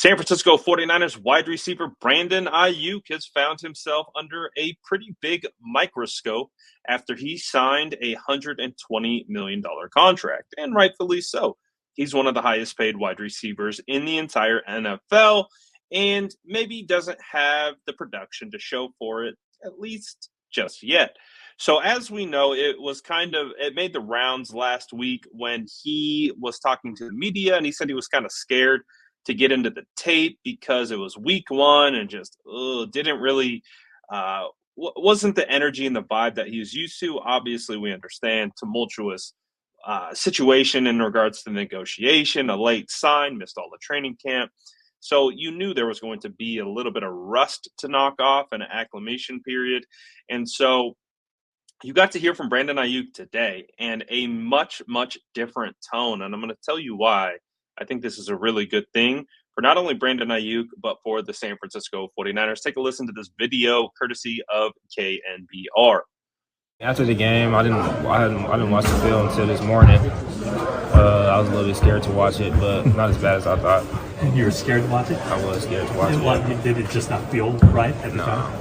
San Francisco 49ers wide receiver Brandon Aiyuk has found himself under a pretty big microscope after he signed a $120 million contract, and rightfully so. He's one of the highest paid wide receivers in the entire NFL, and maybe doesn't have the production to show for it, at least just yet. So, as we know, it made the rounds last week when he was talking to the media and he said he was kind of scared to get into the tape because it was week one and just didn't really wasn't the energy and the vibe that he was used to. Obviously, we understand tumultuous situation in regards to negotiation, a late sign, missed all the training camp. So you knew there was going to be a little bit of rust to knock off and an acclimation period. And so you got to hear from Brandon Aiyuk today and a much, much different tone. And I'm going to tell you why I think this is a really good thing for not only Brandon Aiyuk, but for the San Francisco 49ers. Take a listen to this video courtesy of KNBR. After the game, I didn't watch the film until this morning. I was a little bit scared to watch it, but not as bad as I thought. You were scared to watch it? I was scared to watch it. Did it just not feel right at the time?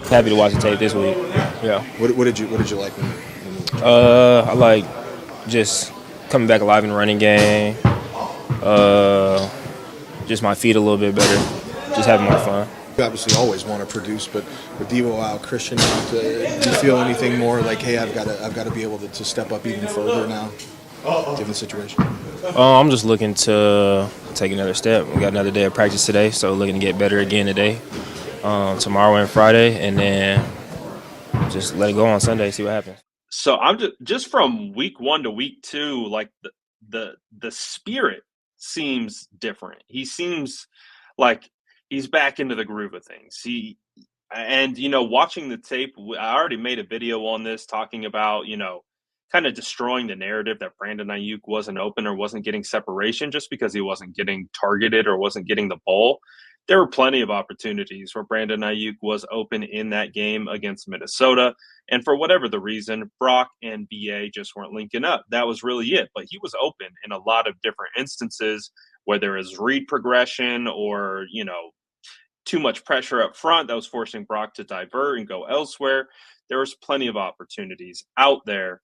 Happy to watch the tape this week. Yeah. What did you like? I like just coming back alive in the running game. Just my feet a little bit better. Just having more fun. You obviously always want to produce, but with Devo out, Christian out, do you feel anything more like, hey, I've got to be able to step up even further now, given the situation? I'm just looking to take another step. We got another day of practice today, so looking to get better again today, tomorrow and Friday, and then just let it go on Sunday, see what happens. So I'm just from week one to week two, like the spirit seems different. He seems like he's back into the groove of things. Watching the tape, I already made a video on this talking about, kind of destroying the narrative that Brandon Aiyuk wasn't open or wasn't getting separation just because he wasn't getting targeted or wasn't getting the ball. There were plenty of opportunities where Brandon Aiyuk was open in that game against Minnesota. And for whatever the reason, Brock and BA just weren't linking up. That was really it. But he was open in a lot of different instances, whether it's read progression or, too much pressure up front that was forcing Brock to divert and go elsewhere. There was plenty of opportunities out there.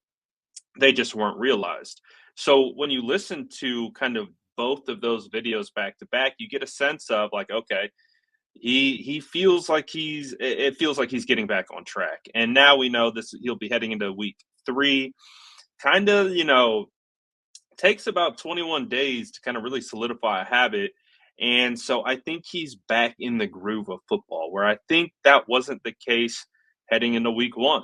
They just weren't realized. So when you listen to kind of both of those videos back to back, you get a sense of like, okay, he feels like it feels like he's getting back on track. And now we know he'll be heading into week 3. Kind of, takes about 21 days to kind of really solidify a habit. And so I think he's back in the groove of football, where I think that wasn't the case heading into week 1.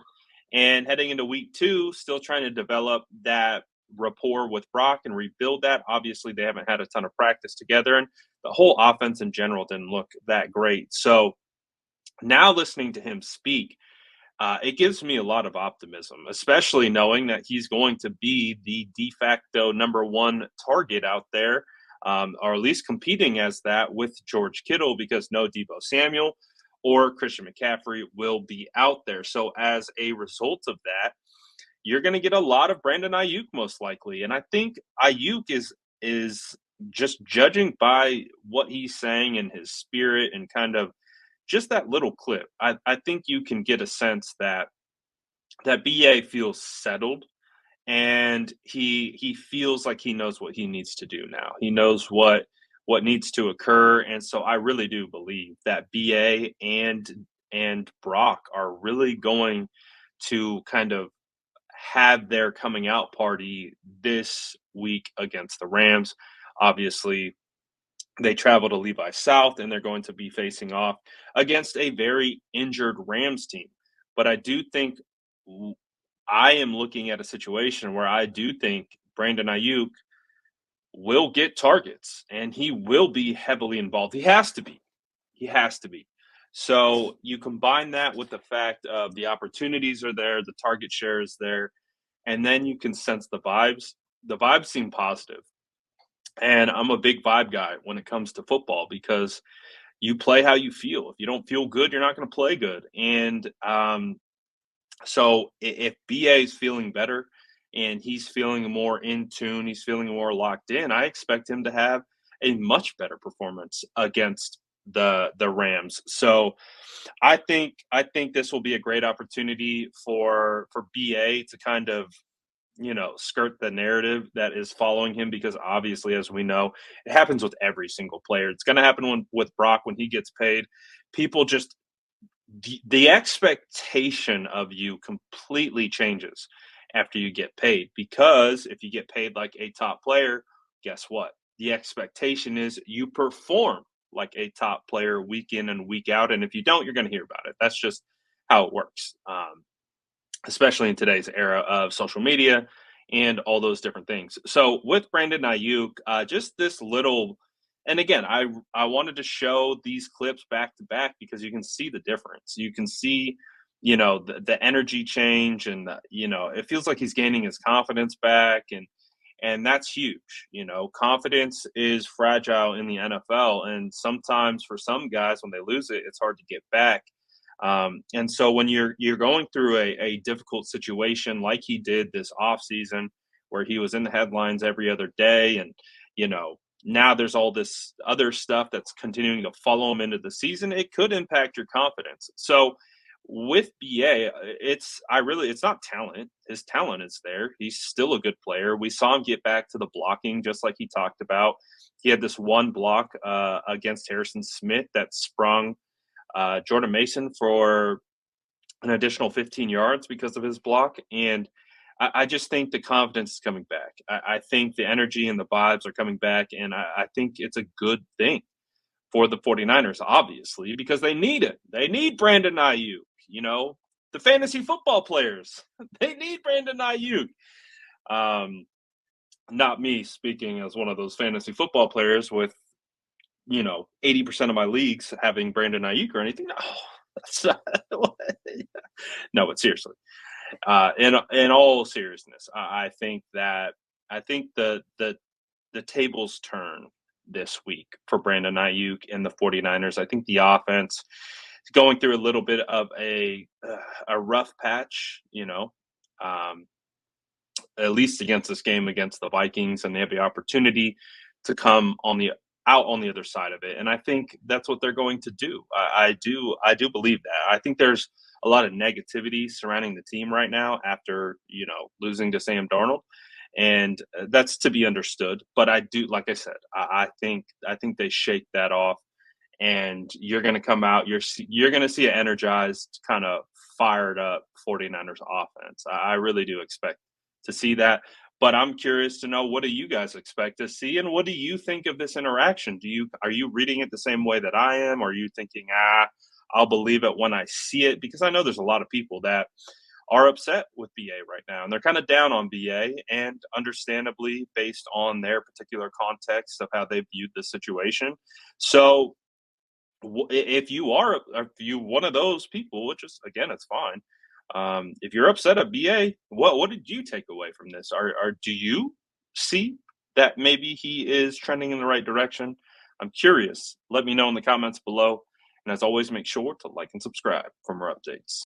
And heading into week 2, still trying to develop that rapport with Brock and rebuild that. Obviously, they haven't had a ton of practice together, and the whole offense in general didn't look that great. So now listening to him speak, it gives me a lot of optimism, especially knowing that he's going to be the de facto number 1 target out there, or at least competing as that with George Kittle, because no Deebo Samuel or Christian McCaffrey will be out there. So as a result of that, you're going to get a lot of Brandon Aiyuk most likely. And I think Aiyuk is just judging by what he's saying and his spirit and kind of just that little clip. I think you can get a sense that BA feels settled, and he feels like he knows what he needs to do now. He knows what needs to occur. And so I really do believe that BA and Brock are really going to kind of have their coming out party this week against the Rams. Obviously, they travel to Levi South, and they're going to be facing off against a very injured Rams team. But I do think I am looking at a situation where I do think Brandon Aiyuk will get targets, and he will be heavily involved. He has to be. So you combine that with the fact of the opportunities are there, the target share is there, and then you can sense the vibes. The vibes seem positive. And I'm a big vibe guy when it comes to football because you play how you feel. If you don't feel good, you're not going to play good. And so if BA is feeling better and he's feeling more in tune, he's feeling more locked in, I expect him to have a much better performance against the Rams. So I think this will be a great opportunity for BA to kind of skirt the narrative that is following him because obviously, as we know, it happens with every single player. It's going to happen with Brock when he gets paid. People just the expectation of you completely changes after you get paid because if you get paid like a top player, guess what? The expectation is you perform like a top player week in and week out. And if you don't, you're going to hear about it. That's just how it works. Especially in today's era of social media and all those different things. So with Brandon Ayuk, just this little, and again, I wanted to show these clips back to back because you can see the difference. You can see, the energy change, and it feels like he's gaining his confidence back, and that's huge. Confidence is fragile in the NFL, and sometimes for some guys, when they lose it, it's hard to get back. And so when you're going through a difficult situation like he did this offseason, where he was in the headlines every other day, and now there's all this other stuff that's continuing to follow him into the season, it could impact your confidence. So with BA, it's not talent. His talent is there. He's still a good player. We saw him get back to the blocking just like he talked about. He had this one block against Harrison Smith that sprung Jordan Mason for an additional 15 yards because of his block. And I just think the confidence is coming back. I think the energy and the vibes are coming back. And I think it's a good thing for the 49ers, obviously, because they need it. They need Brandon Aiyuk, the fantasy football players. They need Brandon Aiyuk. Not me speaking as one of those fantasy football players with 80% of my leagues having Brandon Aiyuk or anything. No, that's not, no, but seriously, in all seriousness, I think the tables turn this week for Brandon Aiyuk and the 49ers. I think the offense is going through a little bit of a rough patch, at least against this game against the Vikings, and they have the opportunity to come out on the other side of it. And I think that's what they're going to do. I do believe that. I think there's a lot of negativity surrounding the team right now after, losing to Sam Darnold. And that's to be understood. But I do, like I said, I think they shake that off, and you're going to come out. You're going to see an energized, kind of fired up 49ers offense. I really do expect to see that. But I'm curious to know, what do you guys expect to see, and what do you think of this interaction? Are you reading it the same way that I am? Or are you thinking, I'll believe it when I see it? Because I know there's a lot of people that are upset with BA right now, and they're kind of down on BA, and understandably based on their particular context of how they viewed the situation. So if you one of those people, which is, again, it's fine. If you're upset at BA, what did you take away from this? Do you see that maybe he is trending in the right direction? I'm curious. Let me know in the comments below. And as always, make sure to like and subscribe for more updates.